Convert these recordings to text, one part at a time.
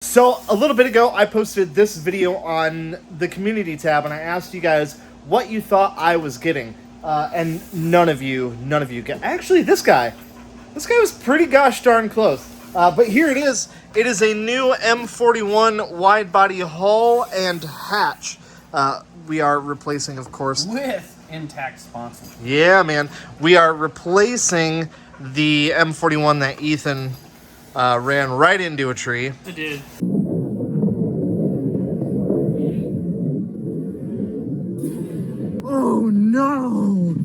So a little bit ago, I posted this video on the community tab, and I asked you guys what you thought I was getting, and none of you get. Actually, this guy was pretty gosh darn close. But here it is. It is a new M41 wide body hull and hatch. We are replacing, of course, with intact sponsons. Yeah, man. We are replacing the M41 that Ethan ran right into a tree. It did. Oh no!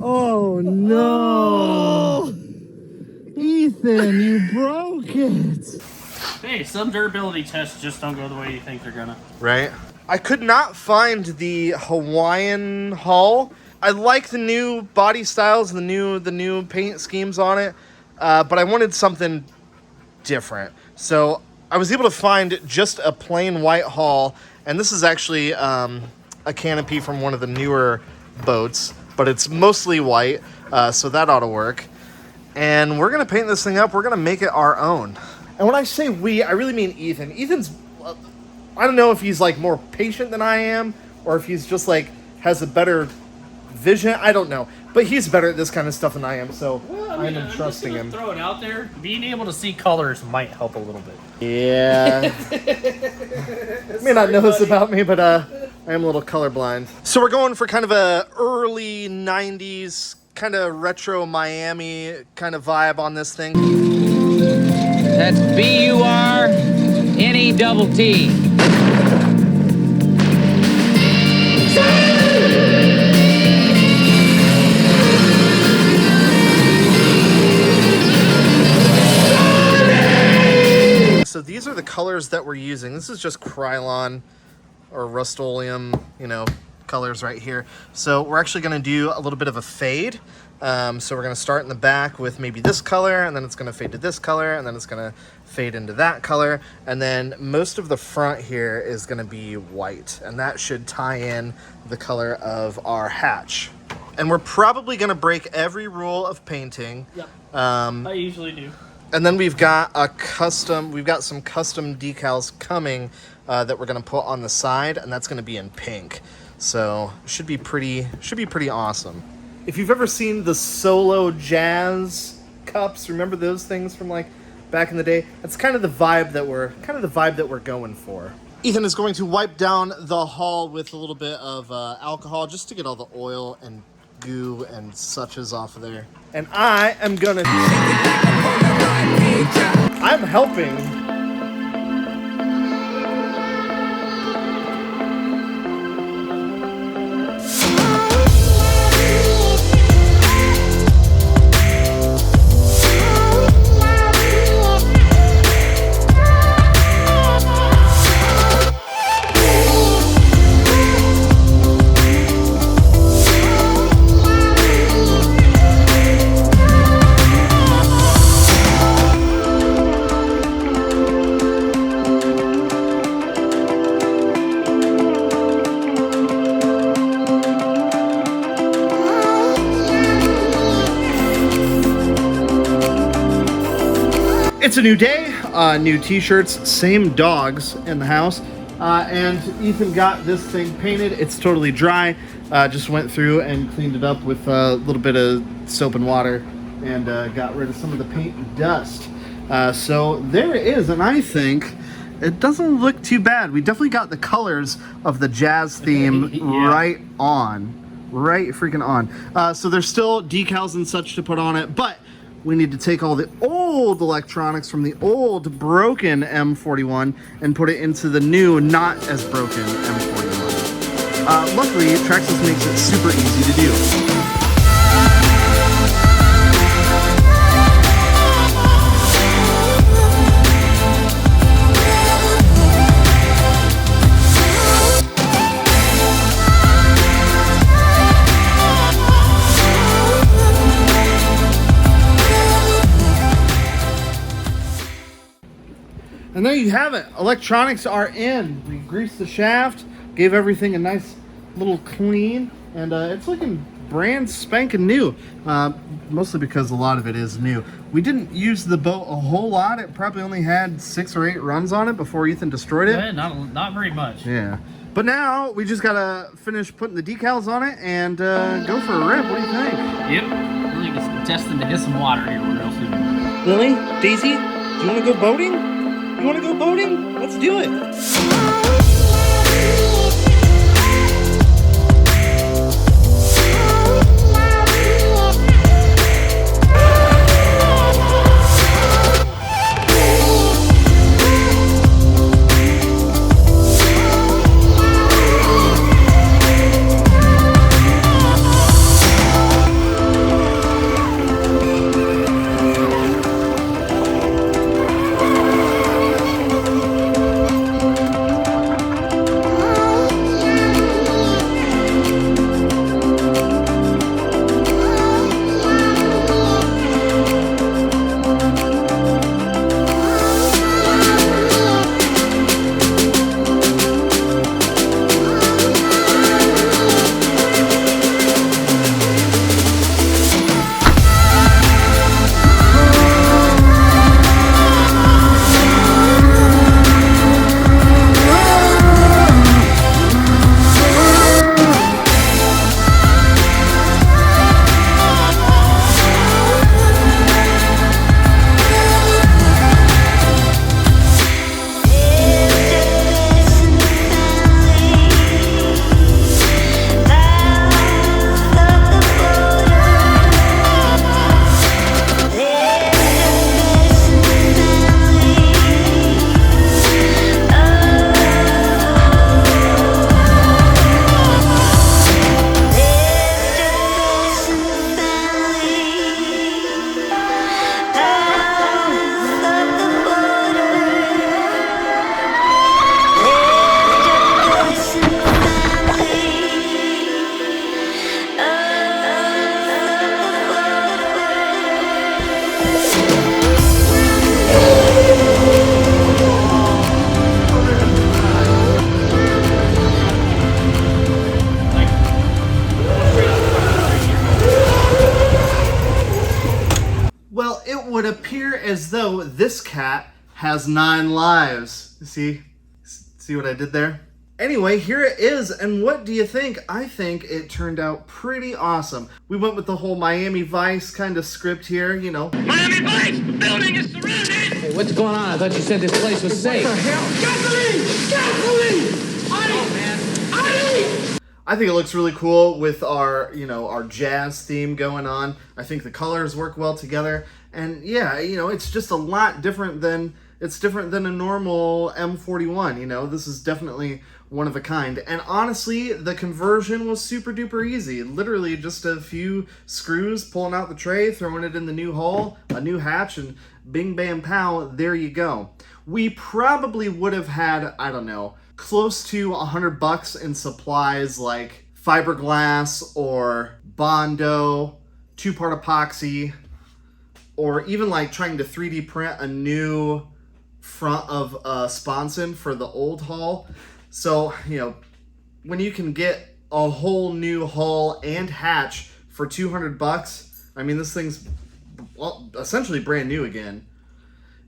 Oh no! Ethan, you broke it! Hey, some durability tests just don't go the way you think they're gonna. Right? I could not find the Hawaiian hull. I like the new body styles, the new paint schemes on it, but I wanted something different. So I was able to find just a plain white hull, and this is actually a canopy from one of the newer boats, but it's mostly white, so that ought to work. And we're gonna paint this thing up. We're gonna make it our own. And when I say we, I really mean Ethan. Ethan's, I don't know if he's like more patient than I am, or if he's just like has a better vision. I don't know, but he's better at this kind of stuff than I am, so I'm entrusting him. Throw it out there. Being able to see colors might help a little bit. Yeah. You may not know this about me, but I am a little colorblind. So we're going for kind of a early 90s, kind of retro Miami kind of vibe on this thing. That's B-U-R-N-E-T-T. So these are the colors that we're using. This is just Krylon or Rust-Oleum, you know, colors right here. So we're actually going to do a little bit of a fade. So we're going to start in the back with maybe this color, and then it's going to fade to this color, and then it's going to fade into that color. And then most of the front here is going to be white, and that should tie in the color of our hatch. And we're probably going to break every rule of painting. Yep. I usually do. And then we've got some custom decals coming that we're going to put on the side, and that's going to be in pink. So should be pretty awesome. If you've ever seen the Solo Jazz cups, remember those things from like back in the day? That's kind of the vibe that we're going for. Ethan is going to wipe down the hull with a little bit of alcohol just to get all the oil and goo and suches off of there. And I am gonna I'm helping. It's a new day, new t-shirts, same dogs in the house, and Ethan got this thing painted. It's totally dry. Just went through and cleaned it up with a little bit of soap and water and got rid of some of the paint dust. So there it is, and I think it doesn't look too bad. We definitely got the colors of the jazz theme right freaking on. So there's still decals and such to put on it, but we need to take all the old electronics from the old broken M41 and put it into the new, not as broken M41. Luckily, Traxxas makes it super easy to do. And there you have it. Electronics are in. We greased the shaft, gave everything a nice little clean, and it's looking brand spanking new. Mostly because a lot of it is new. We didn't use the boat a whole lot. It probably only had 6 or 8 runs on it before Ethan destroyed it. Yeah, not very much. Yeah. But now we just gotta finish putting the decals on it and go for a rip. What do you think? Yep. Really it's destined to hit some water here real soon. Lily, Daisy, do you want to go boating? You want to go boating? Let's do it. Well, it would appear as though this cat has 9 lives. See what I did there? Anyway, here it is, and what do you think? I think it turned out pretty awesome. We went with the whole Miami Vice kind of script here, you know. Miami Vice! The building is surrounded! Hey, what's going on? I thought you said this place was safe. What the hell? Gasoline! Gasoline! I think it looks really cool with our, you know, our jazz theme going on. I think the colors work well together. And yeah, you know, it's just a lot different than, it's different than a normal M41, you know. This is definitely one of a kind. And honestly, the conversion was super duper easy. Literally just a few screws, pulling out the tray, throwing it in the new hole, a new hatch, and bing bam pow, there you go. We probably would have had, I don't know, close to $100 in supplies like fiberglass or Bondo, 2-part epoxy, or even like trying to 3D print a new front of sponson for the old hull. So, you know, when you can get a whole new hull and hatch for $200, I mean, this thing's essentially brand new again.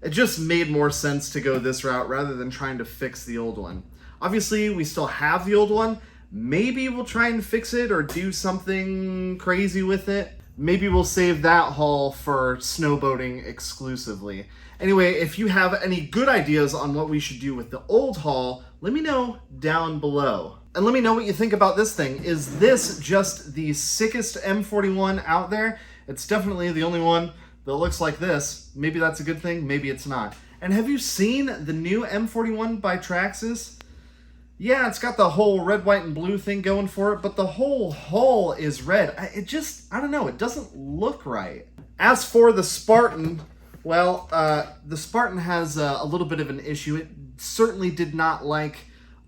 It just made more sense to go this route rather than trying to fix the old one. Obviously, we still have the old one. Maybe we'll try and fix it or do something crazy with it. Maybe we'll save that hull for snowboating exclusively. Anyway, if you have any good ideas on what we should do with the old hull, let me know down below. And let me know what you think about this thing. Is this just the sickest M41 out there? It's definitely the only one that looks like this. Maybe that's a good thing, maybe it's not. And have you seen the new M41 by Traxxas? Yeah, it's got the whole red, white, and blue thing going for it, but the whole hull is red. I don't know, it doesn't look right. As for the Spartan, well, the Spartan has a little bit of an issue. It certainly did not like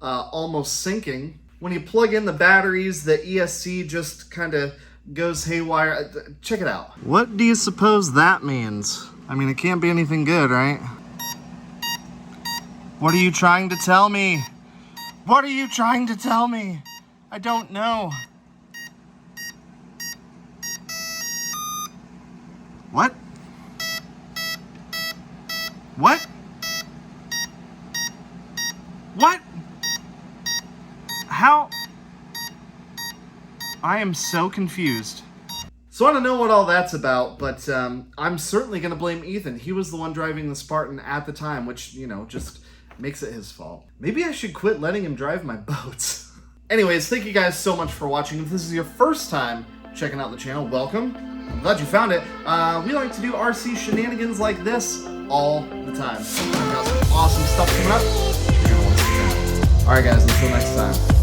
almost sinking. When you plug in the batteries, the ESC just kind of goes haywire. Check it out. What do you suppose that means? I mean, it can't be anything good, right? What are you trying to tell me? What are you trying to tell me? I don't know. What? What? How? I am so confused. So I don't know what all that's about, but I'm certainly going to blame Ethan. He was the one driving the Spartan at the time, which, you know, just makes it his fault. Maybe I should quit letting him drive my boats. Anyways, thank you guys so much for watching. If this is your first time checking out the channel, welcome. I'm glad you found it. We like to do RC shenanigans like this all the time. We got some awesome stuff coming up. You're gonna want to see that. Alright guys, until next time.